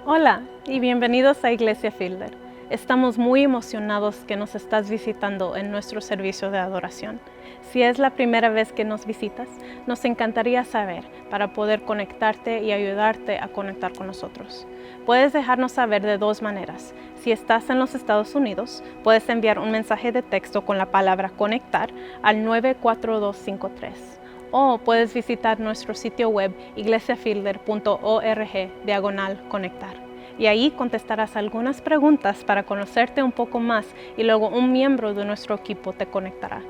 Hola y bienvenidos a Iglesia Fielder. Estamos muy emocionados que nos estás visitando en nuestro servicio de adoración. Si es la primera vez que nos visitas, nos encantaría saber para poder conectarte y ayudarte a conectar con nosotros. Puedes dejarnos saber de dos maneras. Si estás en los Estados Unidos, puedes enviar un mensaje de texto con la palabra conectar al 94253. O puedes visitar nuestro sitio web iglesiafielder.org/conectar. Y ahí contestarás algunas preguntas para conocerte un poco más y luego un miembro de nuestro equipo te conectará.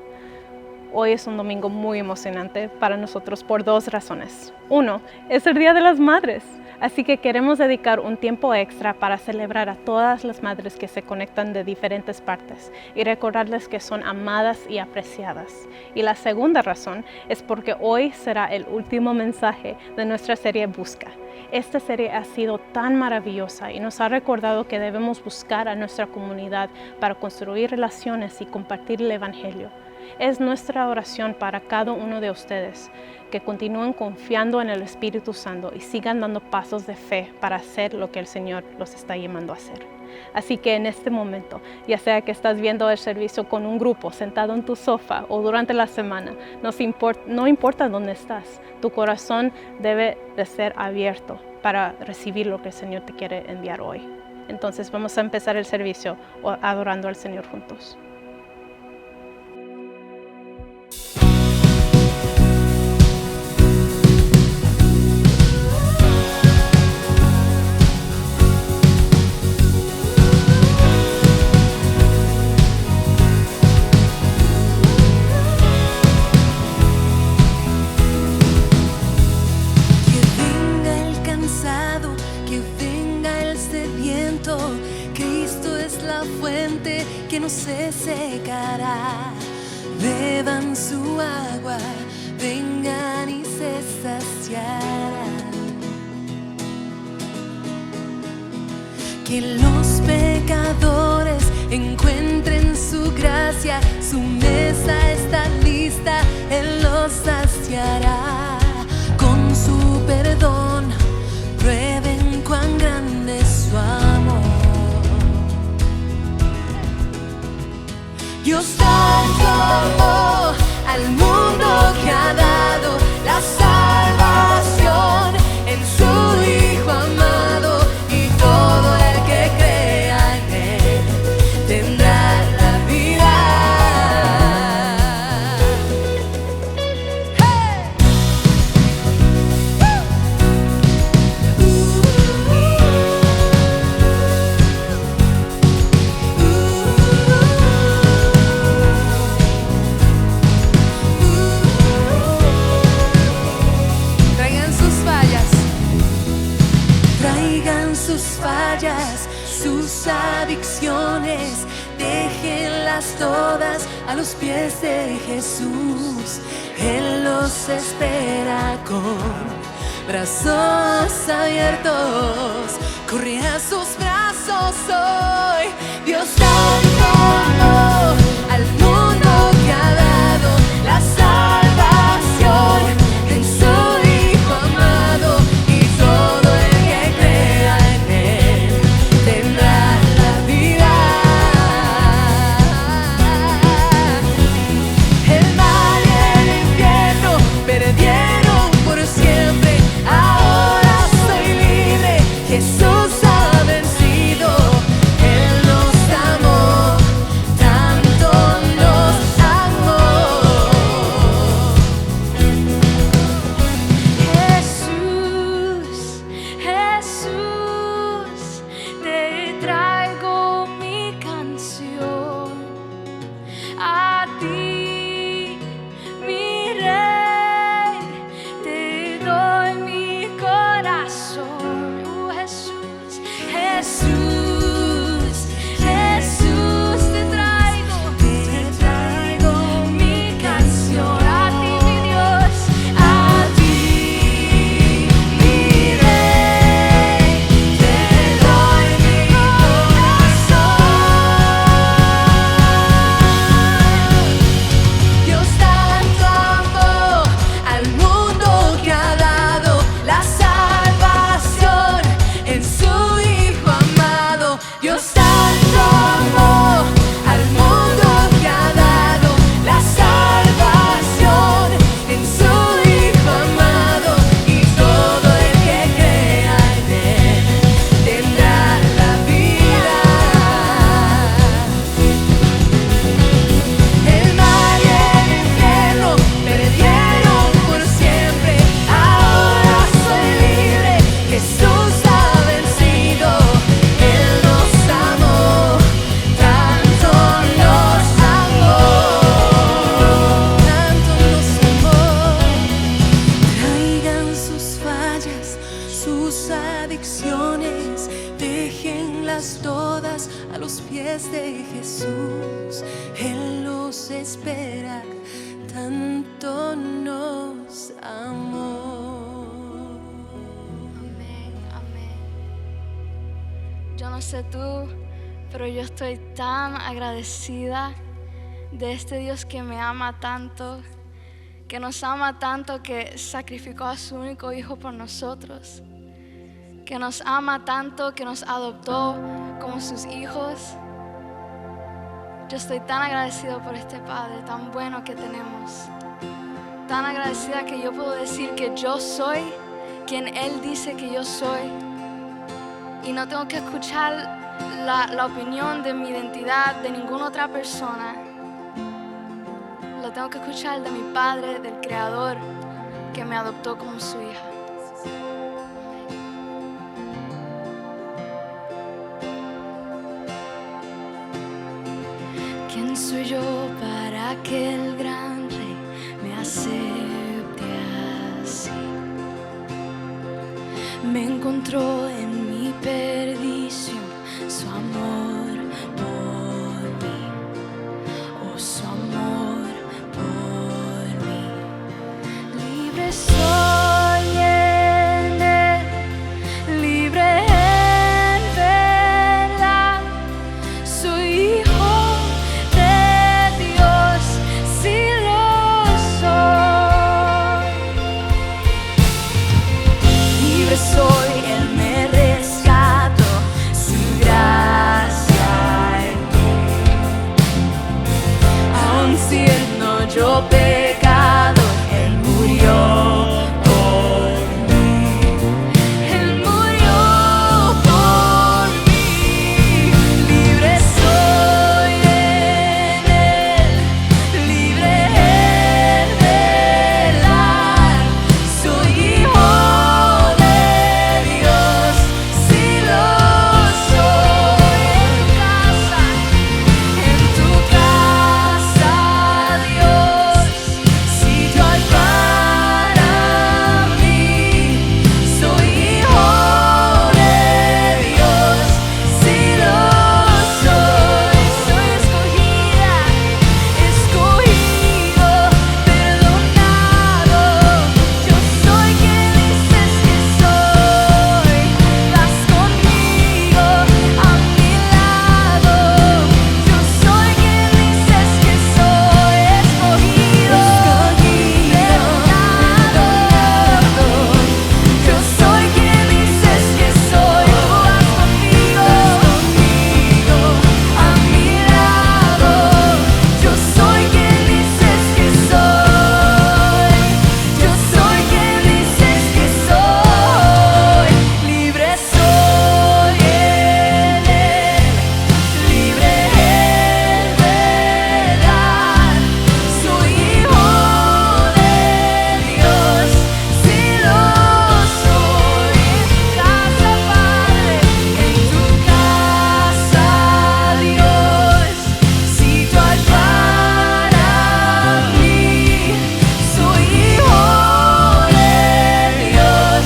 Hoy es un domingo muy emocionante para nosotros por dos razones. Uno, es el Día de las Madres, así que queremos dedicar un tiempo extra para celebrar a todas las madres que se conectan de diferentes partes y recordarles que son amadas y apreciadas. Y la segunda razón es porque hoy será el último mensaje de nuestra serie Busca. Esta serie ha sido tan maravillosa y nos ha recordado que debemos buscar a nuestra comunidad para construir relaciones y compartir el Evangelio. Es nuestra oración para cada uno de ustedes que continúen confiando en el Espíritu Santo y sigan dando pasos de fe para hacer lo que el Señor los está llamando a hacer. Así que en este momento, ya sea que estás viendo el servicio con un grupo sentado en tu sofá o durante la semana, no importa dónde estás, tu corazón debe de ser abierto para recibir lo que el Señor te quiere enviar hoy. Entonces vamos a empezar el servicio adorando al Señor juntos. Que no se secará, beban su agua, vengan y se saciarán. Que los pecadores encuentren su gracia, su mesa está lista, Él los saciará. Con su perdón, prueben cuán grande es su amor. Dios tanto amó al mundo que ha dado la salvación en su Hijo amado, y todo el que crea en Él tendrá la vida. ¡Hey! Sus adicciones, déjenlas todas a los pies de Jesús. Él los espera con brazos abiertos. Corre a sus brazos hoy. Dios tanto amó al mundo que ha dado la salvación en su Hijo amado, y todo el que crea en Él tendrá la vida. El mal y el infierno perdieron por siempre, ahora soy libre, Jesús ha vencido. Él nos amó, tanto nos amó. Jesús, Jesús, te traigo mi canción, a ti, mi Rey, te doy mi corazón. Jesús, Jesús, Jesús, te traigo mi canción, a ti, mi Dios, a ti, mi Rey, te doy mi corazón. Dios tanto amó al mundo que ha dado la salvación en su preocupaciones, déjenlas todas a los pies de Jesús. Él los espera, tanto nos amó. Amén, amén. Yo no sé tú, pero yo estoy tan agradecida de este Dios que me ama tanto, que nos ama tanto, que sacrificó a su único hijo por nosotros, que nos ama tanto, que nos adoptó como sus hijos. Yo estoy tan agradecido por este Padre tan bueno que tenemos, tan agradecida que yo puedo decir que yo soy quien Él dice que yo soy, y no tengo que escuchar la opinión de mi identidad de ninguna otra persona. Lo tengo que escuchar de mi Padre, del Creador, que me adoptó como su hija. ¿Quién soy yo para que el gran Rey me acepte así? Me encontró en mi perdición, su amor por mí, oh, su amor por mí. Libre soy en Él, libre en verdad. Soy hijo de Dios, sí lo soy. Libre soy, Él me rescató, su gracia en mí. Aun siendo yo pecado, Él murió por mí. Él murió por mí. Libre soy en Él, libre en verdad. Soy hijo de Dios, sí lo soy. En tu casa, Dios, sitio hay para mí. Soy hijo de Dios, sí lo soy. Soy escogida, escogido, perdonado. Yo soy quien dices que soy. Vas conmigo a mi lado. Yo soy quien dices que soy. Escogido, perdonado. Yo soy quien dices que soy. Vas conmigo a mi lado. Yo soy quien dices que soy. Yo soy quien dices que soy. Libre soy en Él, libre en verdad. Soy hijo de Dios, sí lo soy. Casa, Padre, en tu casa, Dios, sitio hay para mí. Soy hijo de Dios,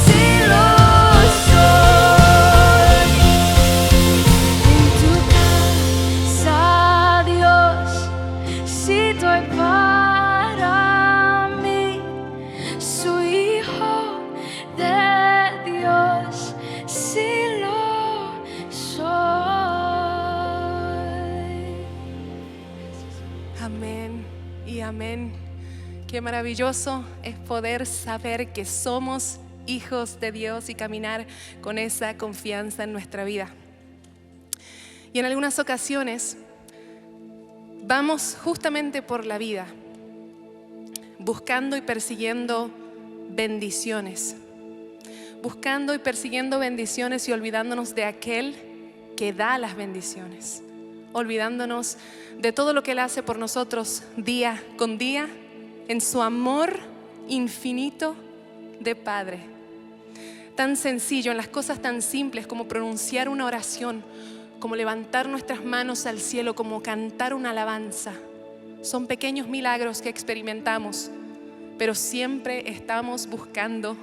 sí lo soy. En tu casa, Dios, sitio hay para mí. Soy hijo de Dios, sí lo soy. Amén y amén. Qué maravilloso es poder saber que somos hijos de Dios y caminar con esa confianza en nuestra vida. Y en algunas ocasiones vamos justamente por la vida buscando y persiguiendo bendiciones, buscando y persiguiendo bendiciones y olvidándonos de aquel que da las bendiciones, olvidándonos de todo lo que Él hace por nosotros día con día en su amor infinito de Padre. Tan sencillo, en las cosas tan simples como pronunciar una oración, como levantar nuestras manos al cielo, como cantar una alabanza. Son pequeños milagros que experimentamos, pero siempre estamos buscando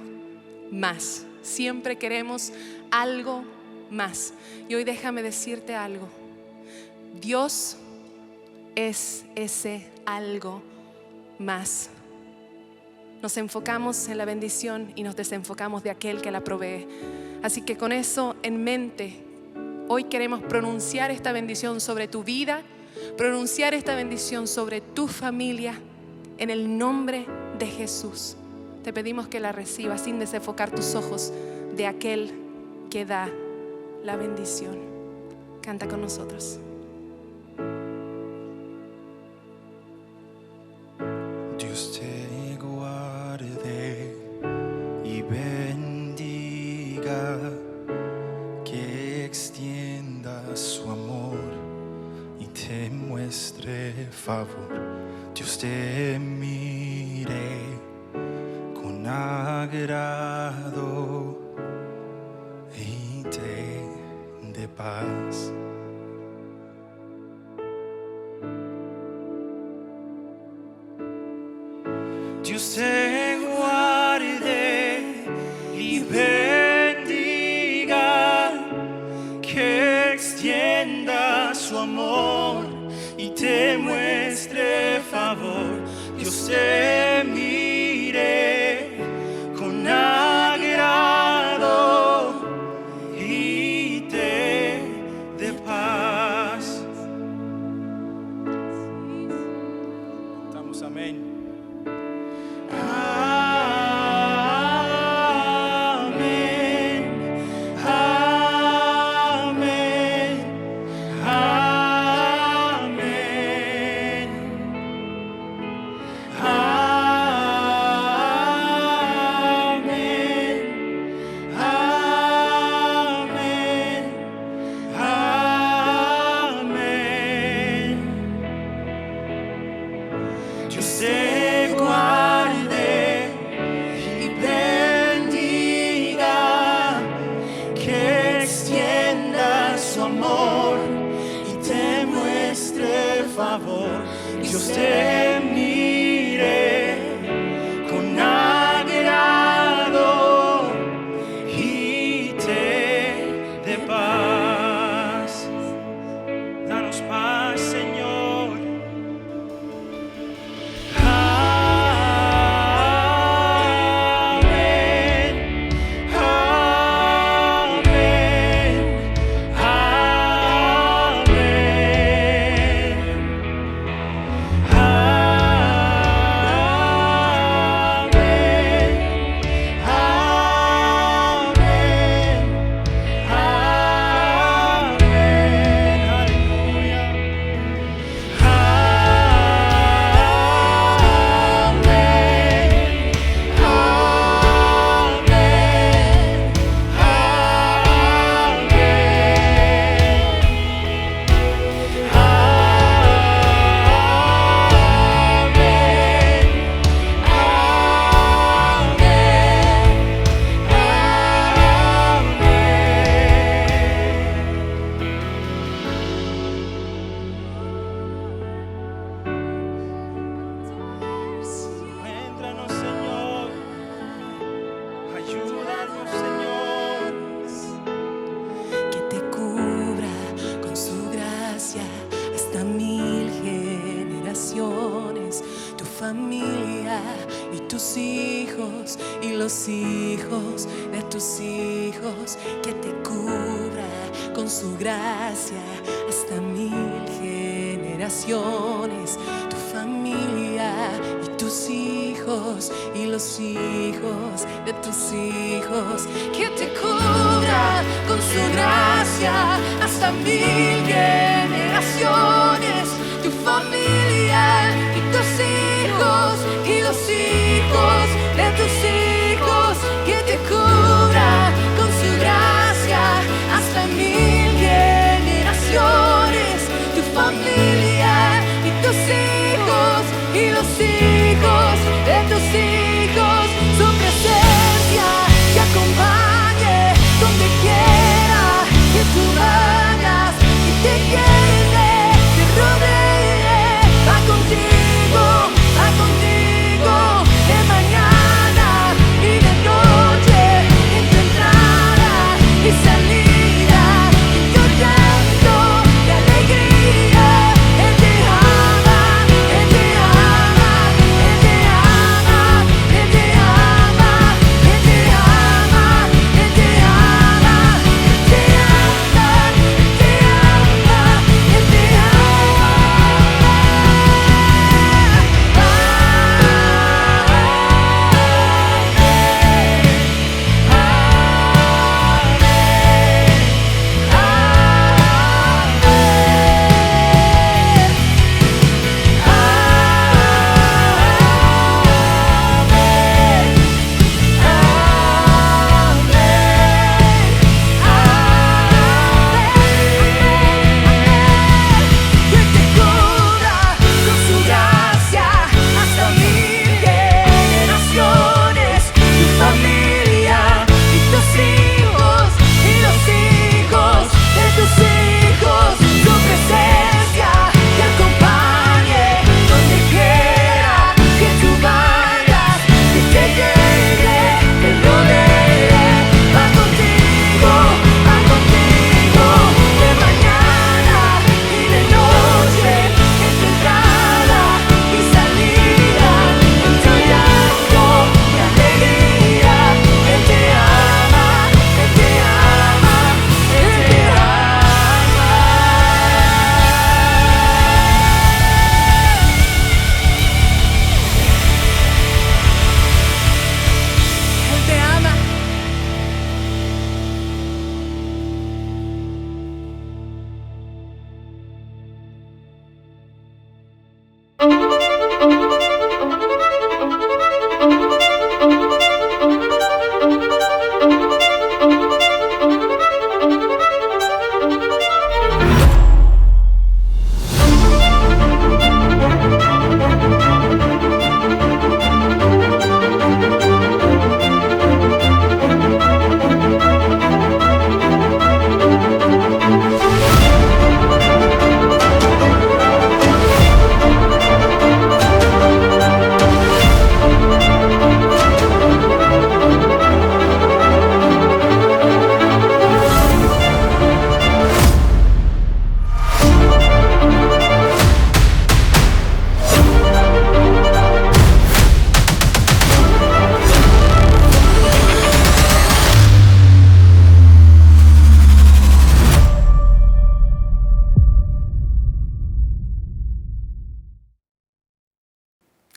más. Siempre queremos algo más. Y hoy déjame decirte algo. Dios es ese algo más. Nos enfocamos en la bendición y nos desenfocamos de aquel que la provee. Así que con eso en mente, hoy queremos pronunciar esta bendición sobre tu vida, pronunciar esta bendición sobre tu familia, en el nombre de Jesús. Te pedimos que la recibas sin desenfocar tus ojos de aquel que da la bendición. Canta con nosotros. Dios te guarde y bendiga, que extienda su amor y te muestre favor. Dios te mire con agrado y te dé paz. Dios te guarde y bendiga, que extienda su amor y te muestre favor. Dios te mire con agrado y te dé paz. Cantamos amén. Dios te mire con agrado y te dé paz. Danos paz, Señor. Amén. Amén. Entranos, Señor. Ayúdanos, Señor. Que te cubra con su gracia hasta 1000 generaciones, tu familia y tus hijos y los hijos de tus hijos. Que te cubra con su gracia hasta 1000 generaciones, tu familia y tus hijos y los hijos de tus hijos. Que te cubra con su gracia hasta 1000 generaciones, tu familia y tus hijos y los hijos de tus hijos. Que te cubra con su gracia hasta 1000 generaciones, tu familia y tus hijos y los hijos de tus hijos. Su presencia te acompañe donde quiera que tú vayas y te llene, te rodee, va contigo de mañana.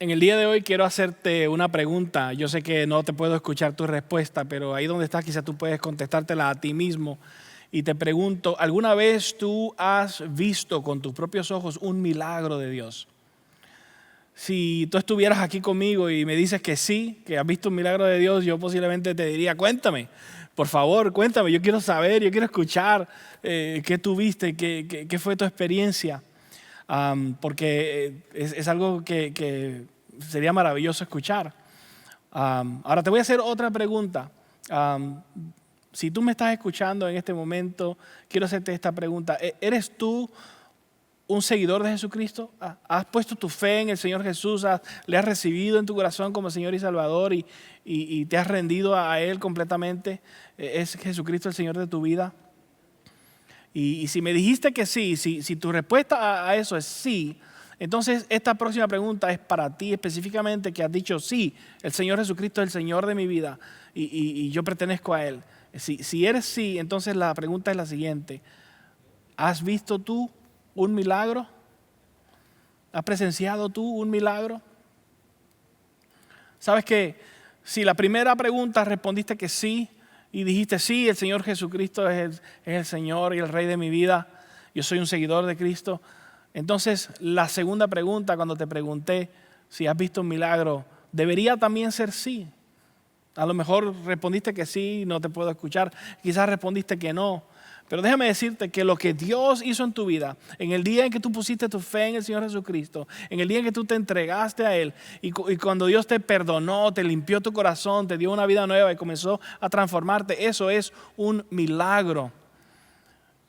En el día de hoy quiero hacerte una pregunta. Yo sé que no te puedo escuchar tu respuesta, pero ahí donde estás quizás tú puedes contestártela a ti mismo. Y te pregunto, ¿alguna vez tú has visto con tus propios ojos un milagro de Dios? Si tú estuvieras aquí conmigo y me dices que sí, que has visto un milagro de Dios, yo posiblemente te diría, cuéntame, por favor, cuéntame, yo quiero saber, yo quiero escuchar qué tú viste, qué fue tu experiencia. Porque es algo que sería maravilloso escuchar. Ahora te voy a hacer otra pregunta. Si tú me estás escuchando en este momento, quiero hacerte esta pregunta. ¿Eres tú un seguidor de Jesucristo? ¿Has puesto tu fe en el Señor Jesús? ¿Le has recibido en tu corazón como Señor y Salvador y te has rendido a Él completamente? ¿Es Jesucristo el Señor de tu vida? Y si me dijiste que sí, si tu respuesta a eso es sí, entonces esta próxima pregunta es para ti específicamente, que has dicho sí, el Señor Jesucristo es el Señor de mi vida y yo pertenezco a Él. Si eres sí, entonces la pregunta es la siguiente. ¿Has visto tú un milagro? ¿Has presenciado tú un milagro? ¿Sabes que si la primera pregunta respondiste que sí y dijiste sí, el Señor Jesucristo es el Señor y el Rey de mi vida, yo soy un seguidor de Cristo? Entonces la segunda pregunta, cuando te pregunté si has visto un milagro, debería también ser sí. A lo mejor respondiste que sí, no te puedo escuchar. Quizás respondiste que no. Pero déjame decirte que lo que Dios hizo en tu vida, en el día en que tú pusiste tu fe en el Señor Jesucristo, en el día en que tú te entregaste a Él y cuando Dios te perdonó, te limpió tu corazón, te dio una vida nueva y comenzó a transformarte, eso es un milagro.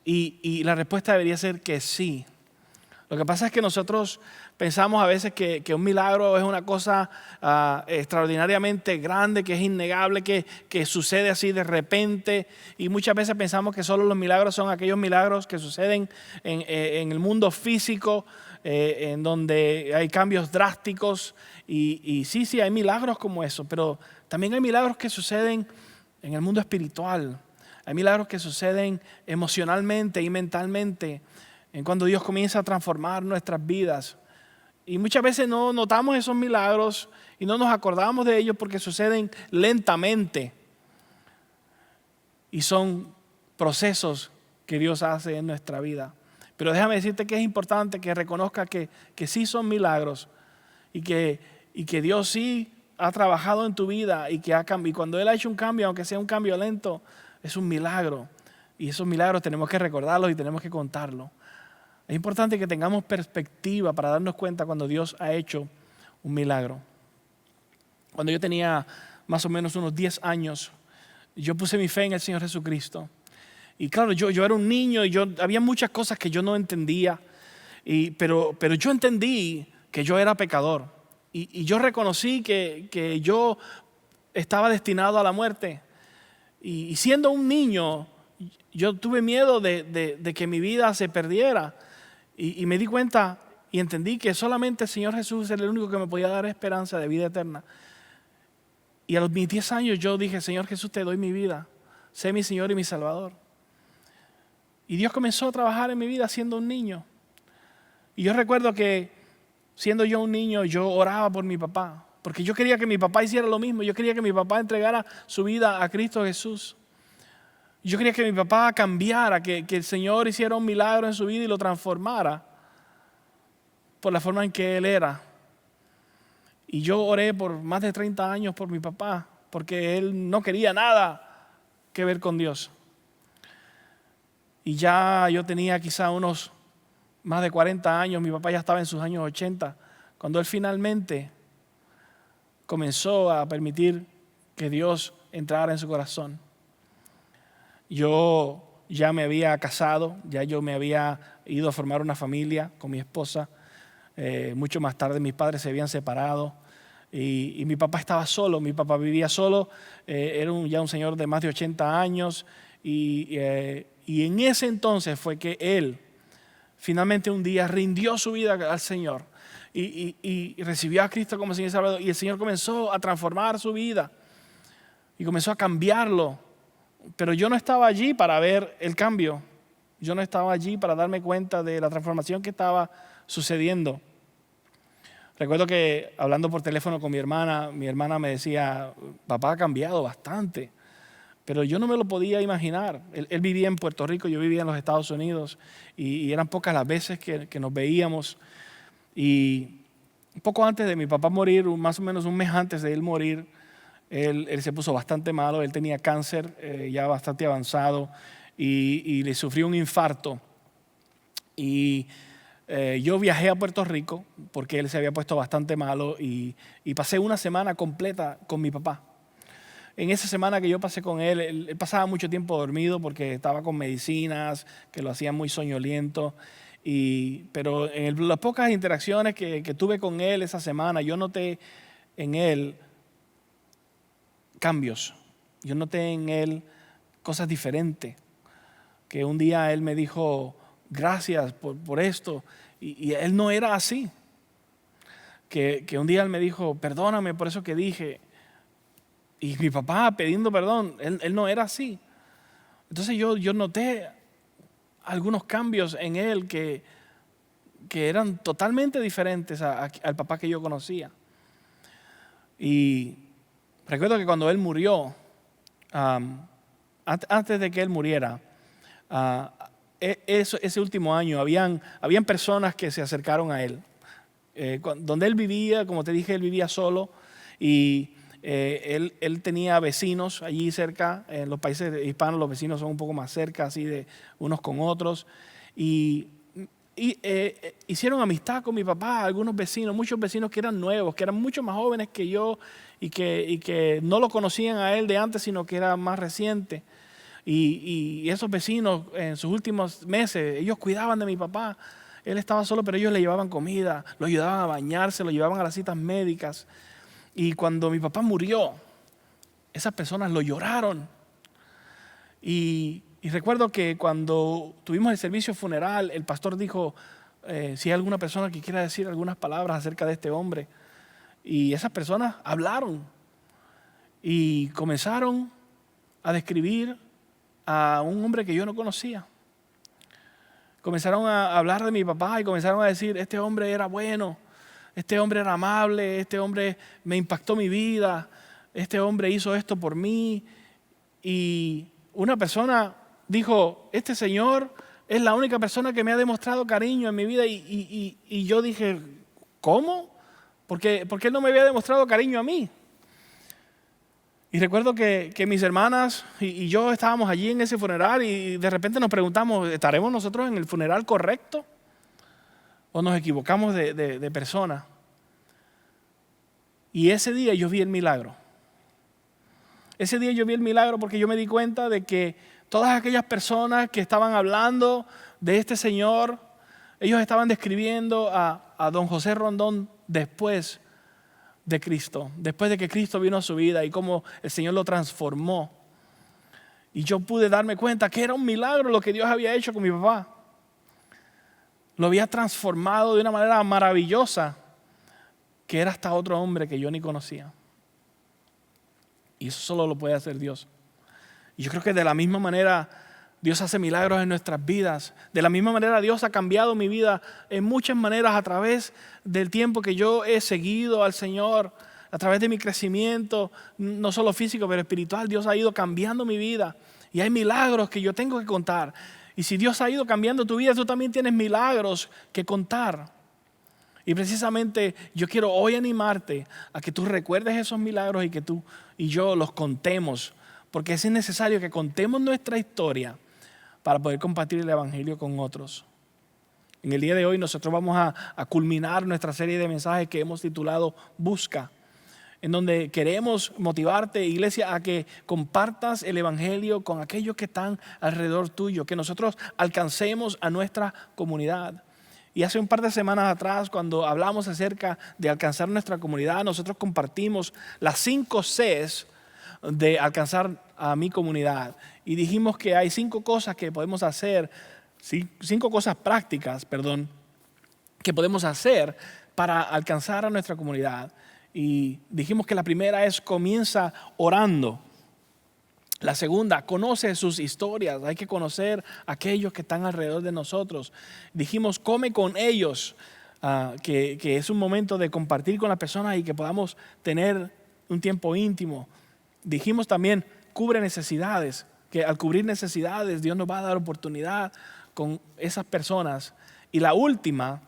Y la respuesta debería ser que sí. Lo que pasa es que nosotros pensamos a veces que un milagro es una cosa extraordinariamente grande, que es innegable, que sucede así de repente. Y muchas veces pensamos que solo los milagros son aquellos milagros que suceden en el mundo físico, en donde hay cambios drásticos. Y sí, hay milagros como eso, pero también hay milagros que suceden en el mundo espiritual. Hay milagros que suceden emocionalmente y mentalmente, en cuando Dios comienza a transformar nuestras vidas. Y muchas veces no notamos esos milagros y no nos acordamos de ellos porque suceden lentamente. Y son procesos que Dios hace en nuestra vida. Pero déjame decirte que es importante que reconozca que sí son milagros y que Dios sí ha trabajado en tu vida y cuando Él ha hecho un cambio, aunque sea un cambio lento, es un milagro. Y esos milagros tenemos que recordarlos y tenemos que contarlos. Es importante que tengamos perspectiva para darnos cuenta cuando Dios ha hecho un milagro. Cuando yo tenía más o menos unos 10 años, yo puse mi fe en el Señor Jesucristo. Y claro, yo era un niño y había muchas cosas que yo no entendía, pero yo entendí que yo era pecador. Y yo reconocí que yo estaba destinado a la muerte. Y siendo un niño, yo tuve miedo de que mi vida se perdiera. Y me di cuenta y entendí que solamente el Señor Jesús era el único que me podía dar esperanza de vida eterna. Y a los mis 10 años yo dije, Señor Jesús, te doy mi vida. Sé mi Señor y mi Salvador. Y Dios comenzó a trabajar en mi vida siendo un niño. Y yo recuerdo que siendo yo un niño, yo oraba por mi papá. Porque yo quería que mi papá hiciera lo mismo. Yo quería que mi papá entregara su vida a Cristo Jesús. Yo quería que mi papá cambiara, que el Señor hiciera un milagro en su vida y lo transformara por la forma en que Él era. Y yo oré por más de 30 años por mi papá, porque él no quería nada que ver con Dios. Y ya yo tenía quizá unos más de 40 años, mi papá ya estaba en sus años 80, cuando él finalmente comenzó a permitir que Dios entrara en su corazón. Yo ya me había casado, ya yo me había ido a formar una familia con mi esposa. Mucho más tarde mis padres se habían separado y mi papá estaba solo, mi papá vivía solo, era ya un señor de más de 80 años y en ese entonces fue que él finalmente un día rindió su vida al Señor y recibió a Cristo como Señor y Salvador, y el Señor comenzó a transformar su vida y comenzó a cambiarlo. Pero yo no estaba allí para ver el cambio. Yo no estaba allí para darme cuenta de la transformación que estaba sucediendo. Recuerdo que hablando por teléfono con mi hermana me decía, papá ha cambiado bastante, pero yo no me lo podía imaginar. Él vivía en Puerto Rico, yo vivía en los Estados Unidos y eran pocas las veces que nos veíamos. Y un poco antes de mi papá morir, más o menos un mes antes de él morir, él se puso bastante malo, él tenía cáncer ya bastante avanzado y le sufrió un infarto. Y yo viajé a Puerto Rico porque él se había puesto bastante malo y pasé una semana completa con mi papá. En esa semana que yo pasé con él pasaba mucho tiempo dormido porque estaba con medicinas que lo hacían muy soñoliento. Pero en las pocas interacciones que tuve con él esa semana, yo noté en él cambios. Yo noté en él cosas diferentes. Que un día él me dijo, gracias por esto. Y él no era así. Que un día él me dijo, perdóname por eso que dije. Y mi papá pidiendo perdón, él no era así. Entonces yo noté algunos cambios en él que eran totalmente diferentes al papá que yo conocía. Y recuerdo que cuando él murió, antes de que él muriera, ese último año habían personas que se acercaron a él. Donde él vivía, como te dije, él vivía solo y él tenía vecinos allí cerca. En los países hispanos los vecinos son un poco más cerca, así de unos con otros. Y hicieron amistad con mi papá, algunos vecinos, muchos vecinos que eran nuevos, que eran mucho más jóvenes que yo y que no lo conocían a él de antes, sino que era más reciente. Y esos vecinos en sus últimos meses, ellos cuidaban de mi papá. Él estaba solo, pero ellos le llevaban comida, lo ayudaban a bañarse, lo llevaban a las citas médicas. Y cuando mi papá murió, esas personas lo lloraron. Y recuerdo que cuando tuvimos el servicio funeral, el pastor dijo, si hay alguna persona que quiera decir algunas palabras acerca de este hombre. Y esas personas hablaron y comenzaron a describir a un hombre que yo no conocía. Comenzaron a hablar de mi papá y comenzaron a decir, este hombre era bueno, este hombre era amable, este hombre me impactó mi vida, este hombre hizo esto por mí. Y una persona dijo, este señor es la única persona que me ha demostrado cariño en mi vida. Y yo dije, ¿cómo? ¿Por qué él no me había demostrado cariño a mí? Y recuerdo que mis hermanas y yo estábamos allí en ese funeral y de repente nos preguntamos, ¿estaremos nosotros en el funeral correcto? ¿O nos equivocamos de persona? Y ese día yo vi el milagro. Ese día yo vi el milagro porque yo me di cuenta de que todas aquellas personas que estaban hablando de este señor, ellos estaban describiendo a don José Rondón después de Cristo, después de que Cristo vino a su vida y cómo el Señor lo transformó. Y yo pude darme cuenta que era un milagro lo que Dios había hecho con mi papá. Lo había transformado de una manera maravillosa, que era hasta otro hombre que yo ni conocía. Y eso solo lo puede hacer Dios. Y yo creo que de la misma manera Dios hace milagros en nuestras vidas. De la misma manera Dios ha cambiado mi vida en muchas maneras a través del tiempo que yo he seguido al Señor, a través de mi crecimiento, no solo físico, pero espiritual. Dios ha ido cambiando mi vida y hay milagros que yo tengo que contar. Y si Dios ha ido cambiando tu vida, tú también tienes milagros que contar. Y precisamente yo quiero hoy animarte a que tú recuerdes esos milagros y que tú y yo los contemos, porque es necesario que contemos nuestra historia para poder compartir el Evangelio con otros. En el día de hoy nosotros vamos a culminar nuestra serie de mensajes que hemos titulado Busca, en donde queremos motivarte, iglesia, a que compartas el Evangelio con aquellos que están alrededor tuyo, que nosotros alcancemos a nuestra comunidad. Y hace un par de semanas atrás, cuando hablamos acerca de alcanzar nuestra comunidad, nosotros compartimos las 5 Cs de alcanzar a mi comunidad. Y dijimos que hay 5 cosas que podemos hacer, 5 cosas prácticas, que podemos hacer para alcanzar a nuestra comunidad. Y dijimos que la primera es comienza orando. La segunda, conoce sus historias. Hay que conocer a aquellos que están alrededor de nosotros. Dijimos, come con ellos. que es un momento de compartir con las personas y que podamos tener un tiempo íntimo. Dijimos también, cubre necesidades, que al cubrir necesidades Dios nos va a dar oportunidad con esas personas. Y la última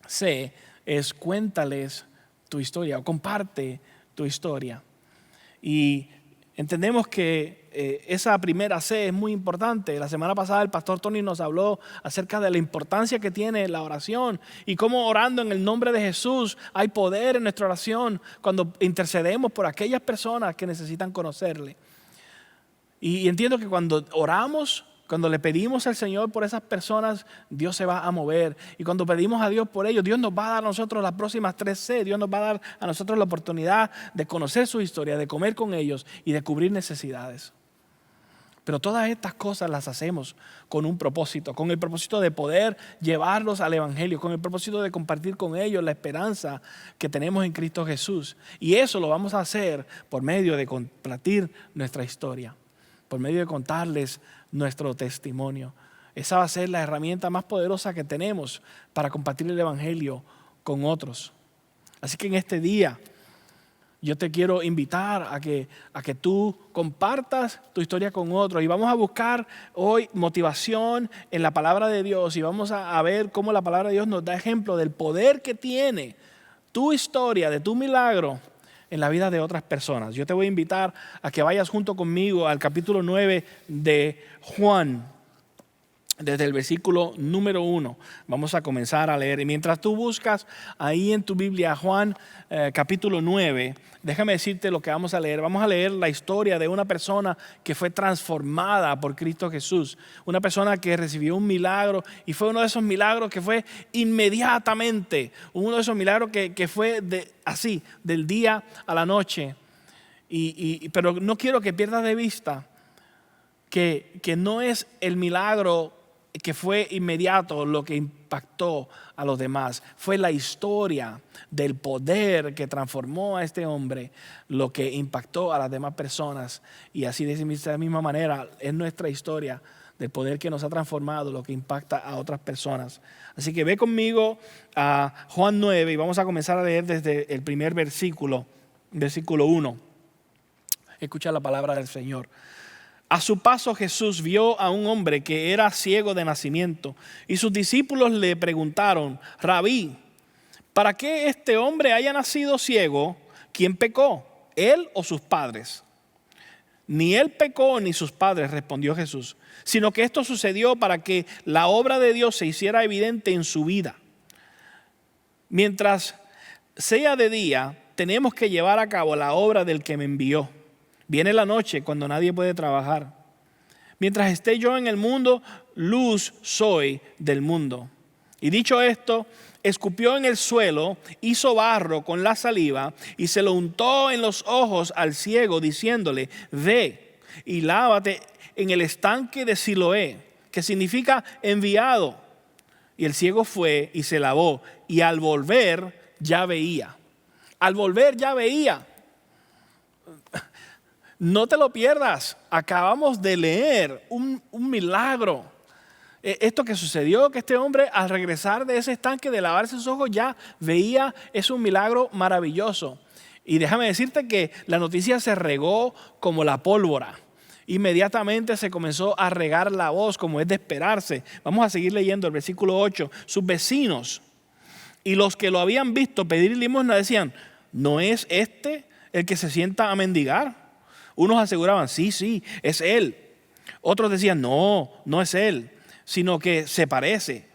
C es cuéntales tu historia o comparte tu historia. Y entendemos que esa primera C es muy importante. La semana pasada el pastor Tony nos habló acerca de la importancia que tiene la oración y cómo orando en el nombre de Jesús hay poder en nuestra oración cuando intercedemos por aquellas personas que necesitan conocerle. Y entiendo que cuando oramos, cuando le pedimos al Señor por esas personas, Dios se va a mover. Y cuando pedimos a Dios por ellos, Dios nos va a dar a nosotros las próximas 3C. Dios nos va a dar a nosotros la oportunidad de conocer su historia, de comer con ellos y de cubrir necesidades. Pero todas estas cosas las hacemos con un propósito, con el propósito de poder llevarlos al Evangelio, con el propósito de compartir con ellos la esperanza que tenemos en Cristo Jesús. Y eso lo vamos a hacer por medio de compartir nuestra historia, por medio de contarles nuestro testimonio. Esa va a ser la herramienta más poderosa que tenemos para compartir el Evangelio con otros. Así que en este día yo te quiero invitar a que tú compartas tu historia con otros. Y vamos a buscar hoy motivación en la palabra de Dios. Y vamos a ver cómo la palabra de Dios nos da ejemplo del poder que tiene tu historia, de tu milagro en la vida de otras personas. Yo te voy a invitar a que vayas junto conmigo al capítulo 9 de Juan. Desde el versículo número 1 vamos a comenzar a leer. Y mientras tú buscas ahí en tu Biblia Juan capítulo 9, déjame decirte lo que vamos a leer. Vamos a leer la historia de una persona que fue transformada por Cristo Jesús. Una persona que recibió un milagro y fue uno de esos milagros que fue inmediatamente. Uno de esos milagros que fue así, del día a la noche. Pero no quiero que pierdas de vista que no es el milagro que fue inmediato lo que impactó a los demás. Fue la historia del poder que transformó a este hombre lo que impactó a las demás personas. Y así de esa misma manera es nuestra historia del poder que nos ha transformado lo que impacta a otras personas. Así que ve conmigo a Juan 9 y vamos a comenzar a leer desde el primer versículo 1. Escucha la palabra del Señor. A su paso Jesús vio a un hombre que era ciego de nacimiento y sus discípulos le preguntaron: Rabí, ¿para qué este hombre haya nacido ciego? ¿Quién pecó, él o sus padres? Ni él pecó ni sus padres, respondió Jesús, sino que esto sucedió para que la obra de Dios se hiciera evidente en su vida. Mientras sea de día, tenemos que llevar a cabo la obra del que me envió. Viene la noche cuando nadie puede trabajar. Mientras esté yo en el mundo, luz soy del mundo. Y dicho esto, escupió en el suelo, hizo barro con la saliva y se lo untó en los ojos al ciego, diciéndole: ve y lávate en el estanque de Siloé, que significa enviado. Y el ciego fue y se lavó, y al volver ya veía. Al volver ya veía. No te lo pierdas, acabamos de leer un milagro. Esto que sucedió, que este hombre al regresar de ese estanque de lavarse sus ojos ya veía, es un milagro maravilloso. Y déjame decirte que la noticia se regó como la pólvora. Inmediatamente se comenzó a regar la voz como es de esperarse. Vamos a seguir leyendo el versículo 8. Sus vecinos y los que lo habían visto pedir limosna decían: ¿no es este el que se sienta a mendigar? Unos aseguraban: sí, es él. Otros decían: no es él, sino que se parece.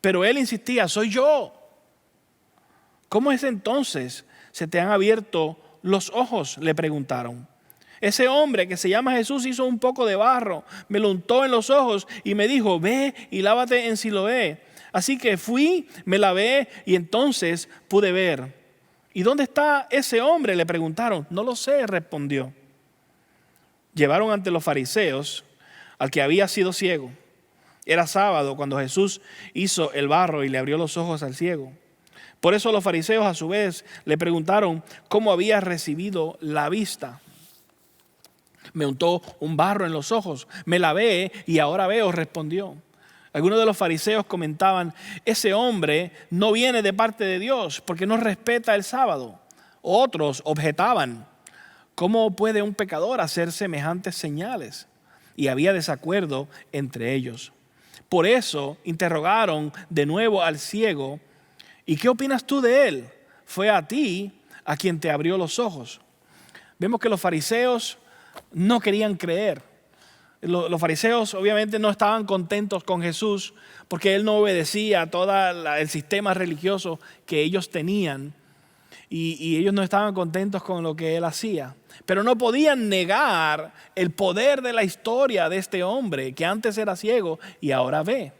Pero él insistía: soy yo. ¿Cómo es entonces? ¿Se te han abierto los ojos?, le preguntaron. Ese hombre que se llama Jesús hizo un poco de barro, me lo untó en los ojos y me dijo: ve y lávate en Siloé. Así que fui, me lavé y entonces pude ver. ¿Y dónde está ese hombre?, le preguntaron. No lo sé, respondió. Llevaron ante los fariseos al que había sido ciego. Era sábado cuando Jesús hizo el barro y le abrió los ojos al ciego. Por eso los fariseos a su vez le preguntaron cómo había recibido la vista. Me untó un barro en los ojos, me lavé y ahora veo, respondió. Algunos de los fariseos comentaban, ese hombre no viene de parte de Dios porque no respeta el sábado. Otros objetaban, ¿cómo puede un pecador hacer semejantes señales? Y había desacuerdo entre ellos. Por eso interrogaron de nuevo al ciego, ¿y qué opinas tú de él? Fue a ti a quien te abrió los ojos. Vemos que los fariseos no querían creer. Los fariseos obviamente no estaban contentos con Jesús porque Él no obedecía a todo el sistema religioso que ellos tenían y ellos no estaban contentos con lo que Él hacía. Pero no podían negar el poder de la historia de este hombre que antes era ciego y ahora ve.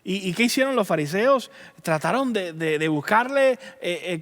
¿Y qué hicieron los fariseos? Trataron de buscarle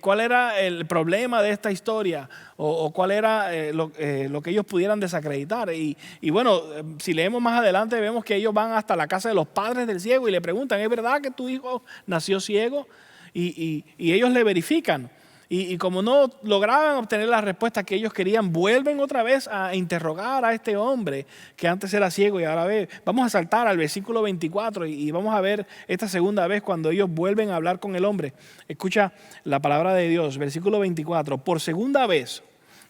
cuál era el problema de esta historia o cuál era lo que ellos pudieran desacreditar. Y bueno, si leemos más adelante vemos que ellos van hasta la casa de los padres del ciego y le preguntan, ¿es verdad que tu hijo nació ciego? Y ellos le verifican. Y como no lograban obtener la respuesta que ellos querían, vuelven otra vez a interrogar a este hombre que antes era ciego y ahora ve. Vamos a saltar al versículo 24 y vamos a ver esta segunda vez cuando ellos vuelven a hablar con el hombre. Escucha la palabra de Dios, versículo 24. Por segunda vez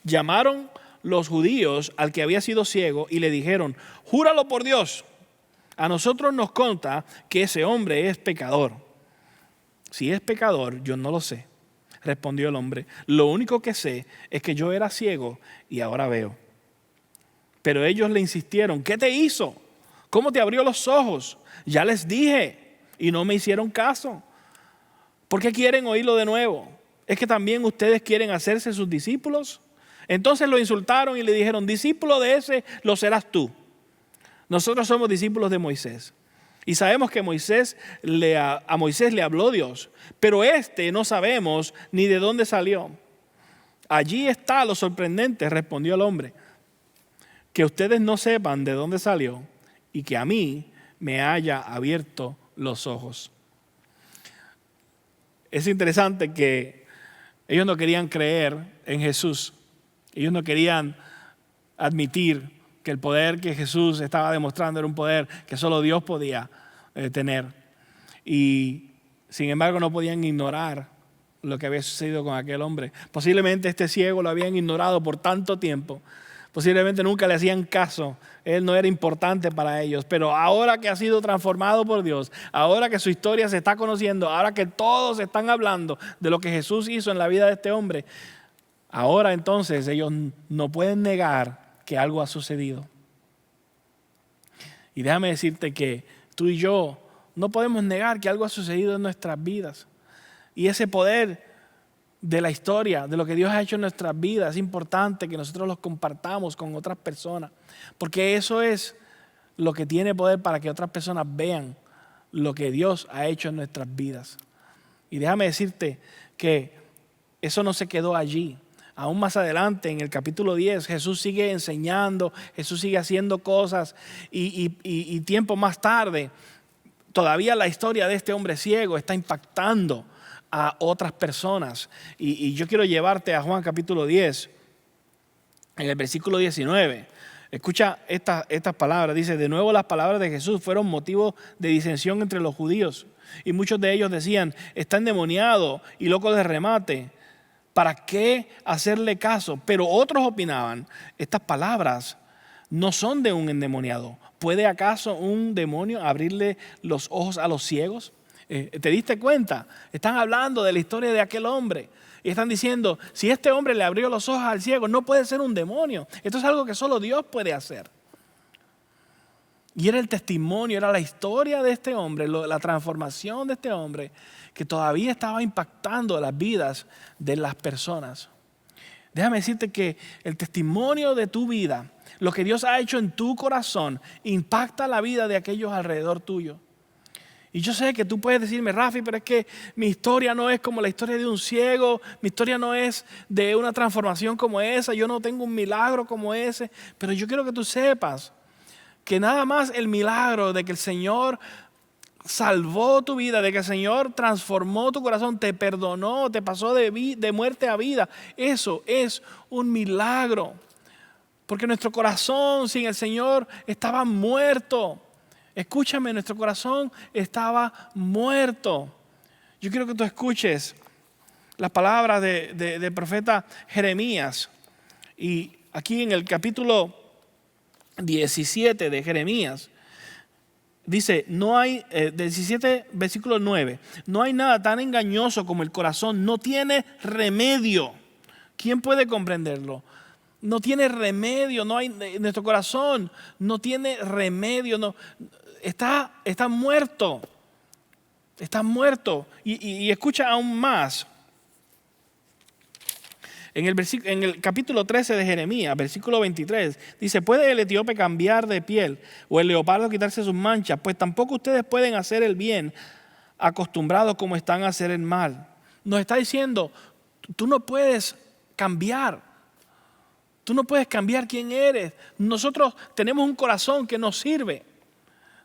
llamaron los judíos al que había sido ciego y le dijeron, júralo por Dios, a nosotros nos consta que ese hombre es pecador. Si es pecador, yo no lo sé. Respondió el hombre, lo único que sé es que yo era ciego y ahora veo. Pero ellos le insistieron, ¿qué te hizo? ¿Cómo te abrió los ojos? Ya les dije y no me hicieron caso. ¿Por qué quieren oírlo de nuevo? ¿Es que también ustedes quieren hacerse sus discípulos? Entonces lo insultaron y le dijeron, discípulo de ese lo serás tú. Nosotros somos discípulos de Moisés. Y sabemos que a Moisés le habló Dios, pero no sabemos ni de dónde salió. Allí está lo sorprendente, respondió el hombre, que ustedes no sepan de dónde salió y que a mí me haya abierto los ojos. Es interesante que ellos no querían creer en Jesús, ellos no querían admitir que el poder que Jesús estaba demostrando era un poder que solo Dios podía tener. Y sin embargo no podían ignorar lo que había sucedido con aquel hombre. Posiblemente este ciego lo habían ignorado por tanto tiempo. Posiblemente nunca le hacían caso. Él no era importante para ellos. Pero ahora que ha sido transformado por Dios, ahora que su historia se está conociendo, ahora que todos están hablando de lo que Jesús hizo en la vida de este hombre, ahora entonces ellos no pueden negar que algo ha sucedido. Y déjame decirte que tú y yo no podemos negar que algo ha sucedido en nuestras vidas. Y ese poder de la historia, de lo que Dios ha hecho en nuestras vidas, es importante que nosotros los compartamos con otras personas. Porque eso es lo que tiene poder para que otras personas vean lo que Dios ha hecho en nuestras vidas. Y déjame decirte que eso no se quedó allí. Aún más adelante, en el capítulo 10, Jesús sigue enseñando, Jesús sigue haciendo cosas y tiempo más tarde, todavía la historia de este hombre ciego está impactando a otras personas. Y yo quiero llevarte a Juan capítulo 10, en el versículo 19. Escucha estas palabras, dice, de nuevo las palabras de Jesús fueron motivo de disensión entre los judíos. Y muchos de ellos decían, está endemoniado y loco de remate. ¿Para qué hacerle caso? Pero otros opinaban, estas palabras no son de un endemoniado. ¿Puede acaso un demonio abrirle los ojos a los ciegos? ¿Te diste cuenta? Están hablando de la historia de aquel hombre. Y están diciendo, si este hombre le abrió los ojos al ciego, no puede ser un demonio. Esto es algo que solo Dios puede hacer. Y era el testimonio, era la historia de este hombre, la transformación de este hombre, que todavía estaba impactando las vidas de las personas. Déjame decirte que el testimonio de tu vida, lo que Dios ha hecho en tu corazón, impacta la vida de aquellos alrededor tuyo. Y yo sé que tú puedes decirme, Rafi, pero es que mi historia no es como la historia de un ciego, mi historia no es de una transformación como esa, yo no tengo un milagro como ese, pero yo quiero que tú sepas que nada más el milagro de que el Señor salvó tu vida, de que el Señor transformó tu corazón, te perdonó, te pasó de muerte a vida, eso es un milagro. Porque nuestro corazón sin el Señor estaba muerto. Escúchame, nuestro corazón estaba muerto. Yo quiero que tú escuches las palabras del profeta Jeremías. Y aquí en el capítulo 17 de Jeremías, dice, 17 versículo 9, no hay nada tan engañoso como el corazón, no tiene remedio. ¿Quién puede comprenderlo? No tiene remedio, nuestro corazón no tiene remedio, está muerto, está muerto. Y escucha aún más. En el capítulo 13 de Jeremías, versículo 23, dice, ¿puede el etíope cambiar de piel o el leopardo quitarse sus manchas? Pues tampoco ustedes pueden hacer el bien acostumbrados como están a hacer el mal. Nos está diciendo, tú no puedes cambiar. Tú no puedes cambiar quién eres. Nosotros tenemos un corazón que nos sirve.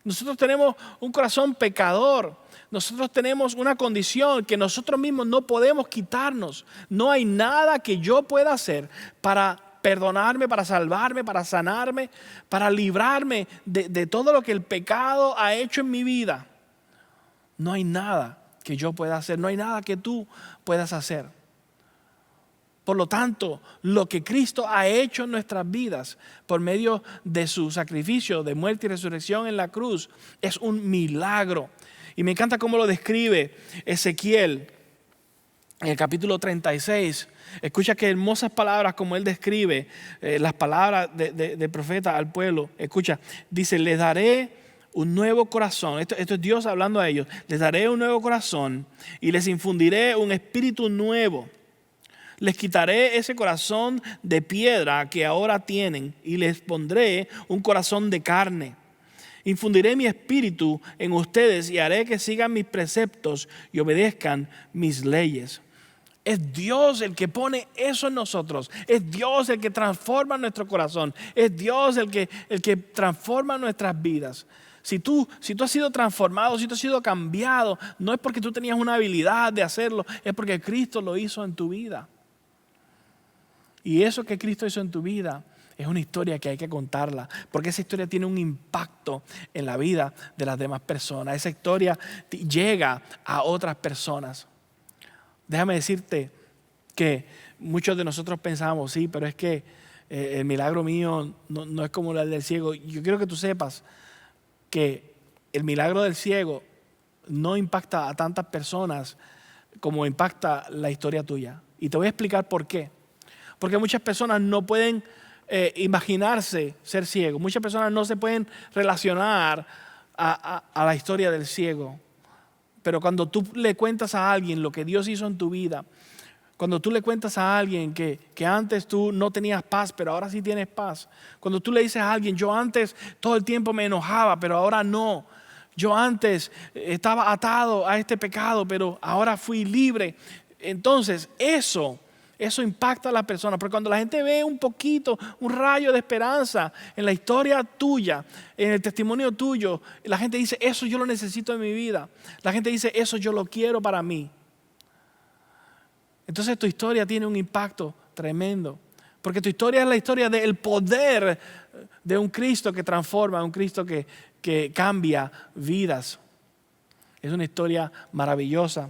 Nosotros tenemos un corazón pecador. Nosotros tenemos una condición que nosotros mismos no podemos quitarnos. No hay nada que yo pueda hacer para perdonarme, para salvarme, para sanarme, para librarme de todo lo que el pecado ha hecho en mi vida. No hay nada que yo pueda hacer. No hay nada que tú puedas hacer. Por lo tanto, lo que Cristo ha hecho en nuestras vidas por medio de su sacrificio de muerte y resurrección en la cruz es un milagro. Y me encanta cómo lo describe Ezequiel en el capítulo 36. Escucha qué hermosas palabras como él describe las palabras del profeta al pueblo. Escucha, dice, les daré un nuevo corazón. Esto es Dios hablando a ellos. Les daré un nuevo corazón y les infundiré un espíritu nuevo. Les quitaré ese corazón de piedra que ahora tienen y les pondré un corazón de carne. Infundiré mi espíritu en ustedes y haré que sigan mis preceptos y obedezcan mis leyes. Es Dios el que pone eso en nosotros. Es Dios el que transforma nuestro corazón. Es Dios el que transforma nuestras vidas. Si tú has sido transformado, si tú has sido cambiado, no es porque tú tenías una habilidad de hacerlo, es porque Cristo lo hizo en tu vida. Y eso que Cristo hizo en tu vida es una historia que hay que contarla, porque esa historia tiene un impacto en la vida de las demás personas. Esa historia llega a otras personas. Déjame decirte que muchos de nosotros pensamos, sí, pero es que el milagro mío no es como el del ciego. Yo quiero que tú sepas que el milagro del ciego no impacta a tantas personas como impacta la historia tuya. Y te voy a explicar por qué. Porque muchas personas no pueden imaginarse ser ciegos. Muchas personas no se pueden relacionar a la historia del ciego. Pero cuando tú le cuentas a alguien lo que Dios hizo en tu vida, cuando tú le cuentas a alguien que antes tú no tenías paz, pero ahora sí tienes paz. Cuando tú le dices a alguien, yo antes todo el tiempo me enojaba, pero ahora no. Yo antes estaba atado a este pecado, pero ahora fui libre. Entonces eso impacta a la persona, porque cuando la gente ve un poquito, un rayo de esperanza en la historia tuya, en el testimonio tuyo, la gente dice, eso yo lo necesito en mi vida. La gente dice, eso yo lo quiero para mí. Entonces tu historia tiene un impacto tremendo, porque tu historia es la historia del poder de un Cristo que transforma, un Cristo que cambia vidas. Es una historia maravillosa.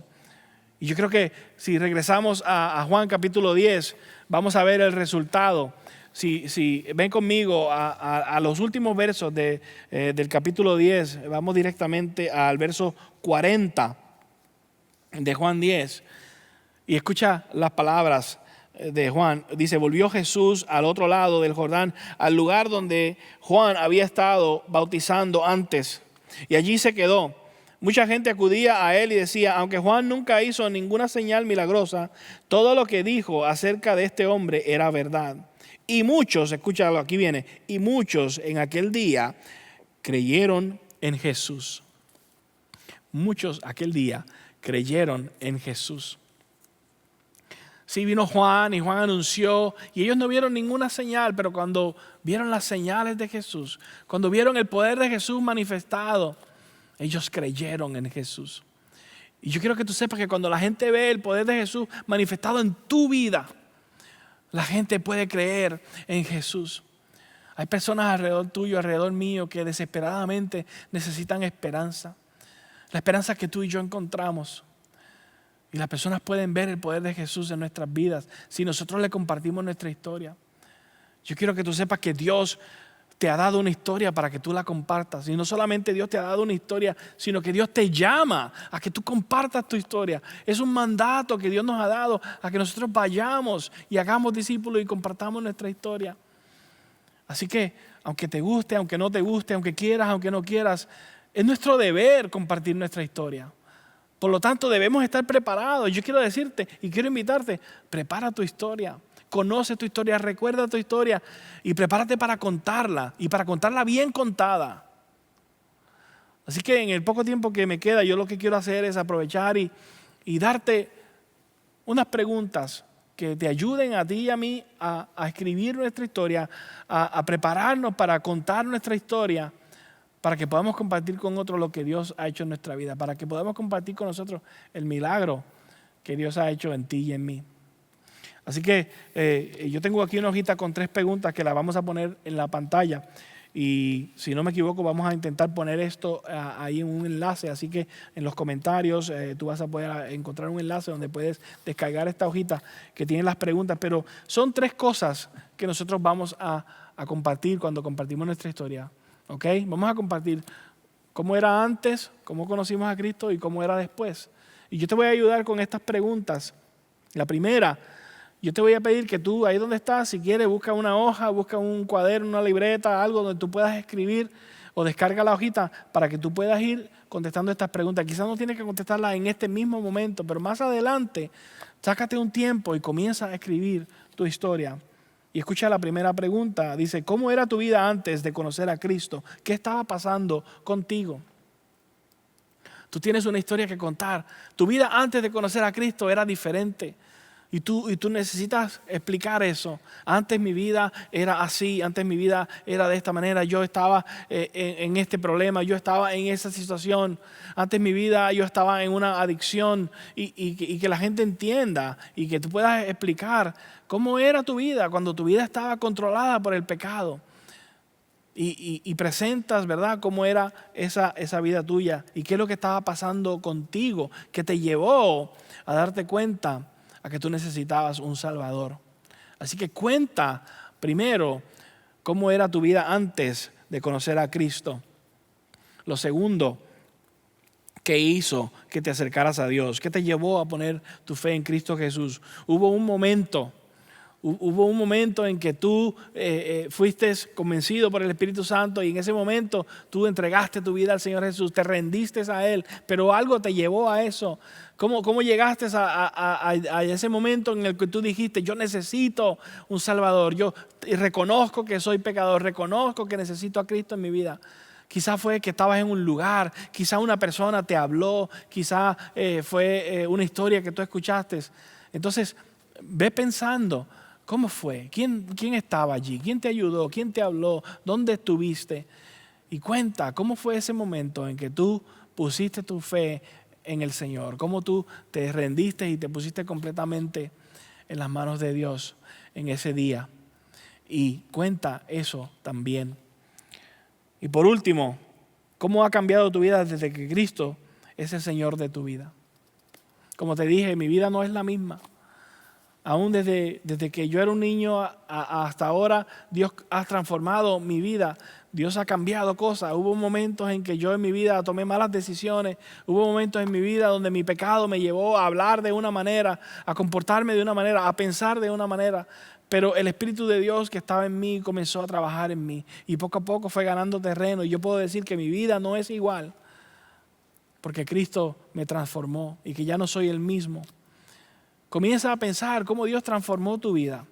Y yo creo que si regresamos a Juan capítulo 10, vamos a ver el resultado. Si ven conmigo a los últimos versos del capítulo 10, vamos directamente al verso 40 de Juan 10. Y escucha las palabras de Juan. Dice, volvió Jesús al otro lado del Jordán, al lugar donde Juan había estado bautizando antes. Y allí se quedó. Mucha gente acudía a él y decía, aunque Juan nunca hizo ninguna señal milagrosa, todo lo que dijo acerca de este hombre era verdad. Y muchos, escúchalo, aquí viene, y muchos en aquel día creyeron en Jesús. Muchos aquel día creyeron en Jesús. Sí, vino Juan y Juan anunció y ellos no vieron ninguna señal, pero cuando vieron las señales de Jesús, cuando vieron el poder de Jesús manifestado, ellos creyeron en Jesús. Y yo quiero que tú sepas que cuando la gente ve el poder de Jesús manifestado en tu vida, la gente puede creer en Jesús. Hay personas alrededor tuyo, alrededor mío, que desesperadamente necesitan esperanza. La esperanza que tú y yo encontramos. Y las personas pueden ver el poder de Jesús en nuestras vidas si nosotros le compartimos nuestra historia. Yo quiero que tú sepas que Dios te ha dado una historia para que tú la compartas. Y no solamente Dios te ha dado una historia, sino que Dios te llama a que tú compartas tu historia. Es un mandato que Dios nos ha dado a que nosotros vayamos y hagamos discípulos y compartamos nuestra historia. Así que, aunque te guste, aunque no te guste, aunque quieras, aunque no quieras, es nuestro deber compartir nuestra historia. Por lo tanto, debemos estar preparados. Yo quiero decirte y quiero invitarte, prepara tu historia. Conoce tu historia, recuerda tu historia y prepárate para contarla y para contarla bien contada. Así que en el poco tiempo que me queda, yo lo que quiero hacer es aprovechar y darte unas preguntas que te ayuden a ti y a mí a escribir nuestra historia, a prepararnos para contar nuestra historia, para que podamos compartir con otros lo que Dios ha hecho en nuestra vida, para que podamos compartir con nosotros el milagro que Dios ha hecho en ti y en mí. Así que yo tengo aquí una hojita con 3 preguntas que las vamos a poner en la pantalla. Y si no me equivoco, vamos a intentar poner esto ahí en un enlace. Así que en los comentarios tú vas a poder encontrar un enlace donde puedes descargar esta hojita que tiene las preguntas. Pero son 3 cosas que nosotros vamos a compartir cuando compartimos nuestra historia. ¿Ok? Vamos a compartir cómo era antes, cómo conocimos a Cristo y cómo era después. Y yo te voy a ayudar con estas preguntas. La primera, yo te voy a pedir que tú, ahí donde estás, si quieres, busca una hoja, busca un cuaderno, una libreta, algo donde tú puedas escribir o descarga la hojita para que tú puedas ir contestando estas preguntas. Quizás no tienes que contestarlas en este mismo momento, pero más adelante, sácate un tiempo y comienza a escribir tu historia. Y escucha la primera pregunta. Dice, ¿cómo era tu vida antes de conocer a Cristo? ¿Qué estaba pasando contigo? Tú tienes una historia que contar. Tu vida antes de conocer a Cristo era diferente. Y tú necesitas explicar eso. Antes mi vida era así, antes mi vida era de esta manera. Yo estaba en este problema, yo estaba en esa situación. Antes mi vida yo estaba en una adicción y que la gente entienda y que tú puedas explicar cómo era tu vida cuando tu vida estaba controlada por el pecado. Y presentas, ¿verdad?, cómo era esa vida tuya y qué es lo que estaba pasando contigo que te llevó a darte cuenta a que tú necesitabas un Salvador. Así que cuenta primero cómo era tu vida antes de conocer a Cristo. Lo segundo, ¿qué hizo que te acercaras a Dios? ¿Qué te llevó a poner tu fe en Cristo Jesús? Hubo un momento en que tú fuiste convencido por el Espíritu Santo y en ese momento tú entregaste tu vida al Señor Jesús, te rendiste a Él, pero algo te llevó a eso. ¿Cómo llegaste a ese momento en el que tú dijiste, yo necesito un Salvador, yo reconozco que soy pecador, reconozco que necesito a Cristo en mi vida? Quizás fue que estabas en un lugar, quizás una persona te habló, quizás fue una historia que tú escuchaste. Entonces, ve pensando, ¿cómo fue? ¿Quién estaba allí? ¿Quién te ayudó? ¿Quién te habló? ¿Dónde estuviste? Y cuenta, ¿cómo fue ese momento en que tú pusiste tu fe en el Señor? ¿Cómo tú te rendiste y te pusiste completamente en las manos de Dios en ese día? Y cuenta eso también. Y por último, ¿cómo ha cambiado tu vida desde que Cristo es el Señor de tu vida? Como te dije, mi vida no es la misma. Aún desde que yo era un niño hasta ahora, Dios ha transformado mi vida. Dios ha cambiado cosas. Hubo momentos en que yo en mi vida tomé malas decisiones. Hubo momentos en mi vida donde mi pecado me llevó a hablar de una manera, a comportarme de una manera, a pensar de una manera. Pero el Espíritu de Dios que estaba en mí comenzó a trabajar en mí. Y poco a poco fue ganando terreno. Y yo puedo decir que mi vida no es igual. Porque Cristo me transformó y que ya no soy el mismo. Comienza a pensar cómo Dios transformó tu vida.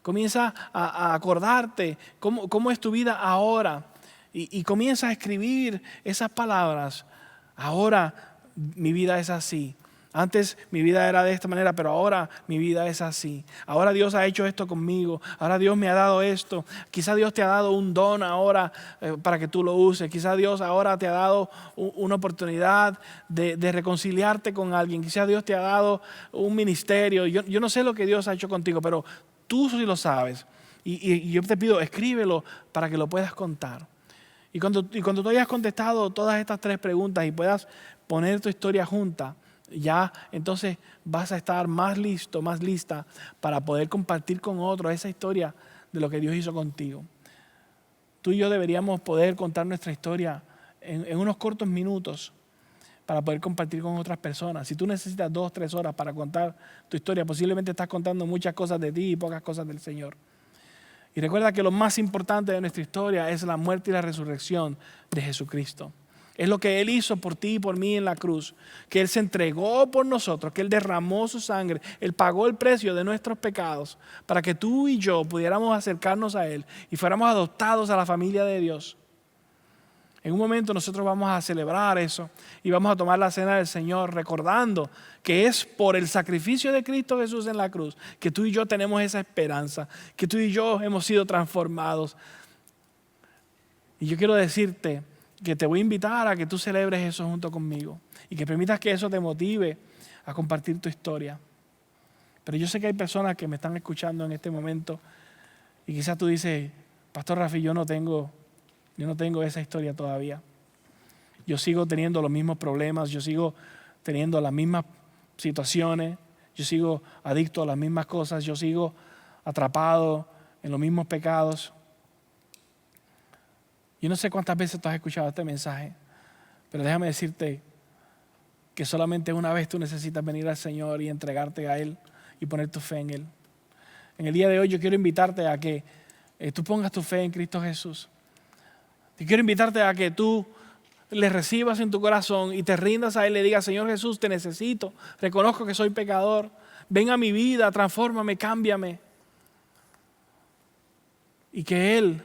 Comienza a acordarte cómo es tu vida ahora. Y comienza a escribir esas palabras. Ahora mi vida es así. Antes mi vida era de esta manera, pero ahora mi vida es así. Ahora Dios ha hecho esto conmigo. Ahora Dios me ha dado esto. Quizá Dios te ha dado un don ahora para que tú lo uses. Quizá Dios ahora te ha dado una oportunidad de reconciliarte con alguien. Quizá Dios te ha dado un ministerio. Yo no sé lo que Dios ha hecho contigo, pero tú sí lo sabes. Y yo te pido, escríbelo para que lo puedas contar. Y cuando tú hayas contestado todas estas 3 preguntas y puedas poner tu historia junta, ya entonces vas a estar más listo, más lista para poder compartir con otros esa historia de lo que Dios hizo contigo. Tú y yo deberíamos poder contar nuestra historia en unos cortos minutos para poder compartir con otras personas. Si tú necesitas 2 o 3 horas para contar tu historia, posiblemente estás contando muchas cosas de ti y pocas cosas del Señor. Y recuerda que lo más importante de nuestra historia es la muerte y la resurrección de Jesucristo. Es lo que Él hizo por ti y por mí en la cruz, que Él se entregó por nosotros, que Él derramó su sangre, Él pagó el precio de nuestros pecados para que tú y yo pudiéramos acercarnos a Él y fuéramos adoptados a la familia de Dios. En un momento nosotros vamos a celebrar eso y vamos a tomar la cena del Señor recordando que es por el sacrificio de Cristo Jesús en la cruz que tú y yo tenemos esa esperanza, que tú y yo hemos sido transformados. Y yo quiero decirte que te voy a invitar a que tú celebres eso junto conmigo y que permitas que eso te motive a compartir tu historia. Pero yo sé que hay personas que me están escuchando en este momento y quizás tú dices, Pastor Rafi, yo no tengo esa historia todavía. Yo sigo teniendo los mismos problemas, yo sigo teniendo las mismas situaciones, yo sigo adicto a las mismas cosas, yo sigo atrapado en los mismos pecados. Yo no sé cuántas veces tú has escuchado este mensaje, pero déjame decirte que solamente una vez tú necesitas venir al Señor y entregarte a Él y poner tu fe en Él. En el día de hoy yo quiero invitarte a que tú pongas tu fe en Cristo Jesús. Y quiero invitarte a que tú le recibas en tu corazón y te rindas a Él y le digas, Señor Jesús, te necesito, reconozco que soy pecador, ven a mi vida, transfórmame, cámbiame. Y que Él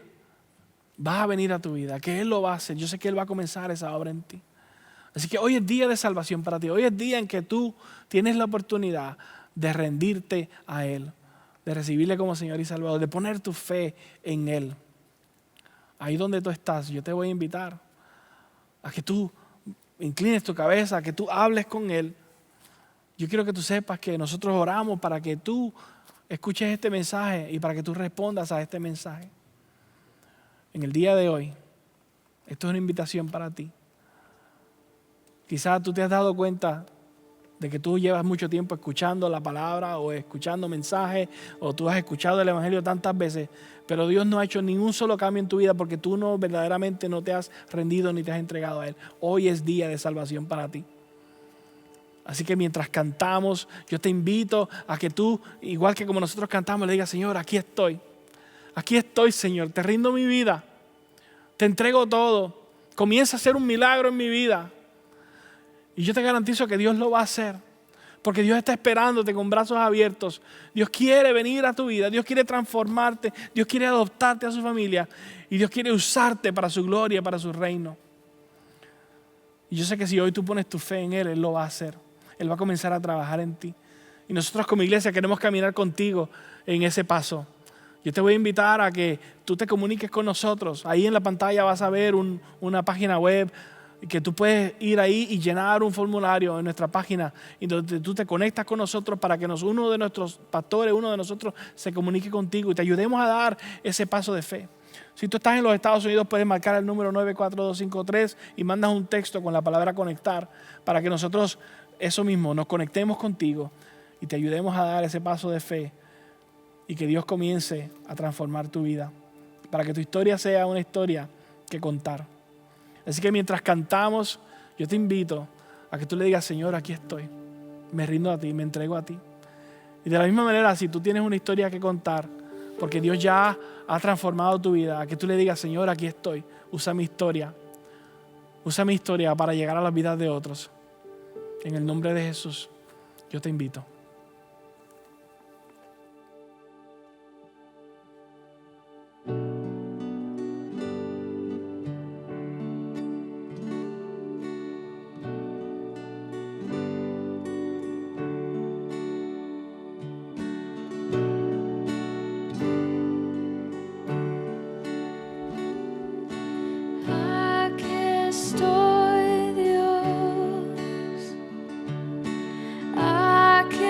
va a venir a tu vida, que Él lo va a hacer. Yo sé que Él va a comenzar esa obra en ti. Así que hoy es día de salvación para ti, hoy es día en que tú tienes la oportunidad de rendirte a Él, de recibirle como Señor y Salvador, de poner tu fe en Él. Ahí donde tú estás, yo te voy a invitar a que tú inclines tu cabeza, a que tú hables con Él. Yo quiero que tú sepas que nosotros oramos para que tú escuches este mensaje y para que tú respondas a este mensaje. En el día de hoy, esto es una invitación para ti. Quizás tú te has dado cuenta de que tú llevas mucho tiempo escuchando la palabra o escuchando mensajes o tú has escuchado el Evangelio tantas veces, pero Dios no ha hecho ningún solo cambio en tu vida porque tú verdaderamente no te has rendido ni te has entregado a Él. Hoy es día de salvación para ti. Así que mientras cantamos, yo te invito a que tú, igual que como nosotros cantamos, le digas, Señor, aquí estoy, Señor, te rindo mi vida, te entrego todo, comienza a hacer un milagro en mi vida. Y yo te garantizo que Dios lo va a hacer. Porque Dios está esperándote con brazos abiertos. Dios quiere venir a tu vida. Dios quiere transformarte. Dios quiere adoptarte a su familia. Y Dios quiere usarte para su gloria, para su reino. Y yo sé que si hoy tú pones tu fe en Él, Él lo va a hacer. Él va a comenzar a trabajar en ti. Y nosotros como iglesia queremos caminar contigo en ese paso. Yo te voy a invitar a que tú te comuniques con nosotros. Ahí en la pantalla vas a ver una página web que tú puedes ir ahí y llenar un formulario en nuestra página y donde tú te conectas con nosotros para que uno de nuestros pastores, uno de nosotros se comunique contigo y te ayudemos a dar ese paso de fe. Si tú estás en los Estados Unidos, puedes marcar el número 94253 y mandas un texto con la palabra conectar para que nosotros, eso mismo, nos conectemos contigo y te ayudemos a dar ese paso de fe y que Dios comience a transformar tu vida para que tu historia sea una historia que contar. Así que mientras cantamos, yo te invito a que tú le digas, Señor, aquí estoy, me rindo a ti, me entrego a ti. Y de la misma manera, si tú tienes una historia que contar, porque Dios ya ha transformado tu vida, a que tú le digas, Señor, aquí estoy, usa mi historia para llegar a las vidas de otros. En el nombre de Jesús, yo te invito. Aquí estoy, Dios. Aquí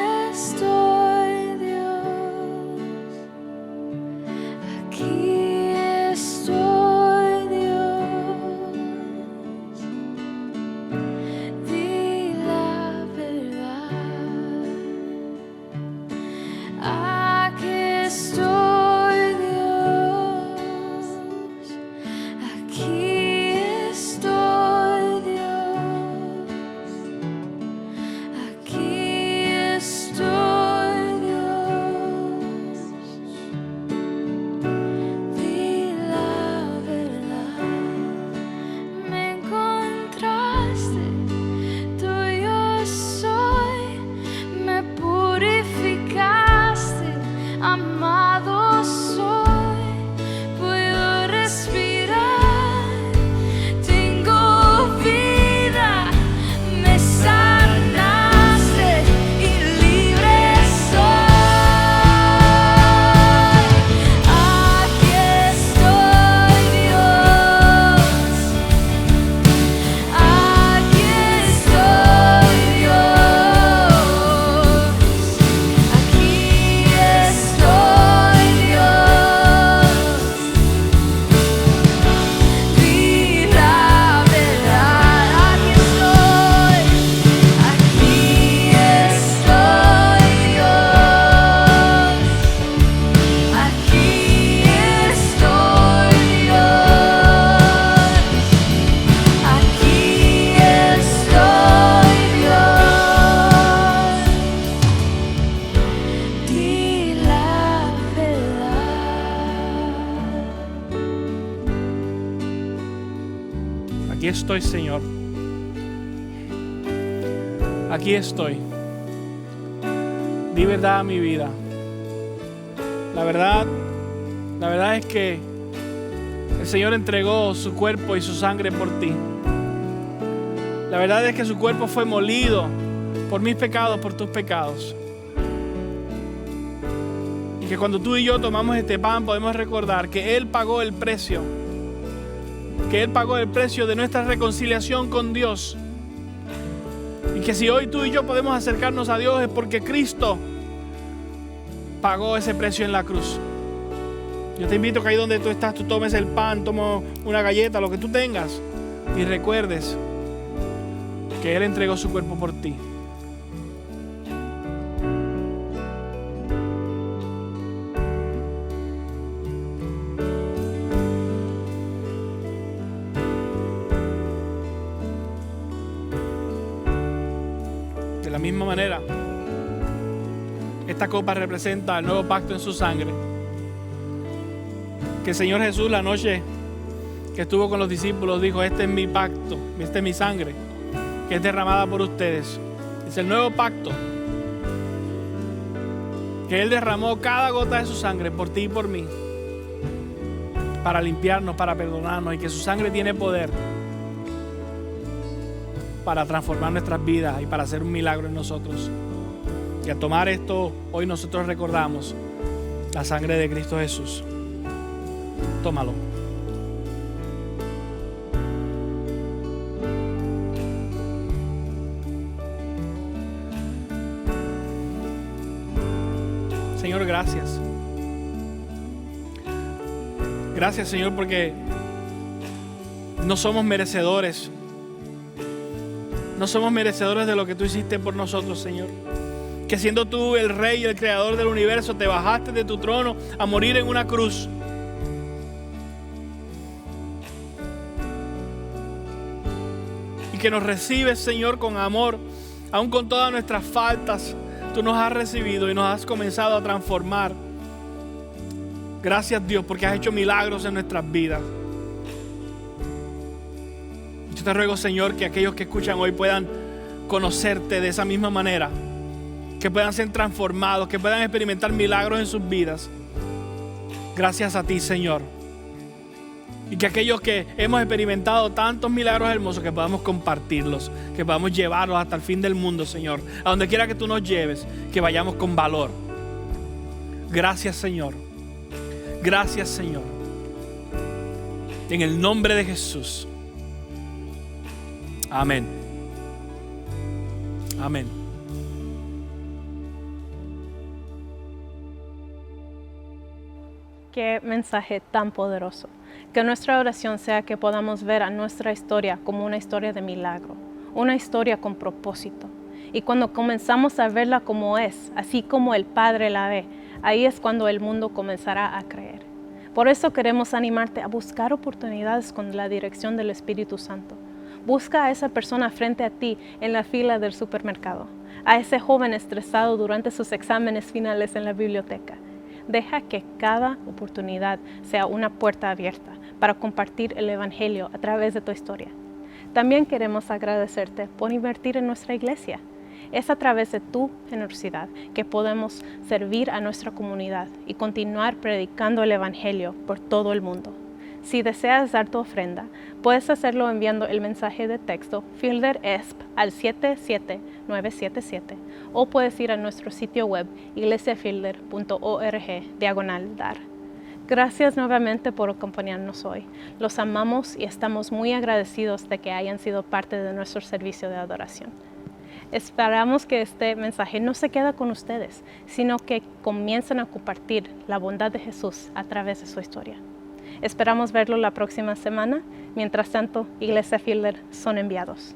estoy, Señor. Aquí estoy. Di verdad a mi vida. La verdad es que el Señor entregó su cuerpo y su sangre por ti. La verdad es que su cuerpo fue molido por mis pecados, por tus pecados. Y que cuando tú y yo tomamos este pan podemos recordar que Él pagó el precio. Que Él pagó el precio de nuestra reconciliación con Dios. Y que si hoy tú y yo podemos acercarnos a Dios es porque Cristo pagó ese precio en la cruz. Yo te invito que ahí donde tú estás, tú tomes el pan, tomes una galleta, lo que tú tengas, y recuerdes que Él entregó su cuerpo por ti. De la misma manera, esta copa representa el nuevo pacto en su sangre. Que el Señor Jesús, la noche que estuvo con los discípulos, dijo: este es mi pacto, esta es mi sangre, que es derramada por ustedes. Es el nuevo pacto. Que Él derramó cada gota de su sangre por ti y por mí, para limpiarnos, para perdonarnos, y que su sangre tiene poder para transformar nuestras vidas y para hacer un milagro en nosotros. Y al tomar esto, hoy nosotros recordamos la sangre de Cristo Jesús. Tómalo. Señor, gracias. Gracias, Señor, porque no somos merecedores. No somos merecedores de lo que tú hiciste por nosotros, Señor. Que siendo tú el Rey y el Creador del universo, te bajaste de tu trono a morir en una cruz. Y que nos recibes, Señor, con amor, aún con todas nuestras faltas. Tú nos has recibido y nos has comenzado a transformar. Gracias, Dios, porque has hecho milagros en nuestras vidas. Yo te ruego, Señor, que aquellos que escuchan hoy puedan conocerte de esa misma manera, que puedan ser transformados, que puedan experimentar milagros en sus vidas. Gracias a ti, Señor. Y que aquellos que hemos experimentado tantos milagros hermosos, que podamos compartirlos, que podamos llevarlos hasta el fin del mundo, Señor. A donde quiera que tú nos lleves, que vayamos con valor. Gracias, Señor. Gracias, Señor. En el nombre de Jesús. Amén. Amén. Qué mensaje tan poderoso. Que nuestra oración sea que podamos ver a nuestra historia como una historia de milagro, una historia con propósito. Y cuando comenzamos a verla como es, así como el Padre la ve, ahí es cuando el mundo comenzará a creer. Por eso queremos animarte a buscar oportunidades con la dirección del Espíritu Santo. Busca a esa persona frente a ti en la fila del supermercado, a ese joven estresado durante sus exámenes finales en la biblioteca. Deja que cada oportunidad sea una puerta abierta para compartir el Evangelio a través de tu historia. También queremos agradecerte por invertir en nuestra iglesia. Es a través de tu generosidad que podemos servir a nuestra comunidad y continuar predicando el Evangelio por todo el mundo. Si deseas dar tu ofrenda, puedes hacerlo enviando el mensaje de texto Fielder ESP al 77977 o puedes ir a nuestro sitio web iglesiafielder.org/dar. Gracias nuevamente por acompañarnos hoy. Los amamos y estamos muy agradecidos de que hayan sido parte de nuestro servicio de adoración. Esperamos que este mensaje no se quede con ustedes, sino que comiencen a compartir la bondad de Jesús a través de su historia. Esperamos verlo la próxima semana. Mientras tanto, Iglesia Fielder son enviados.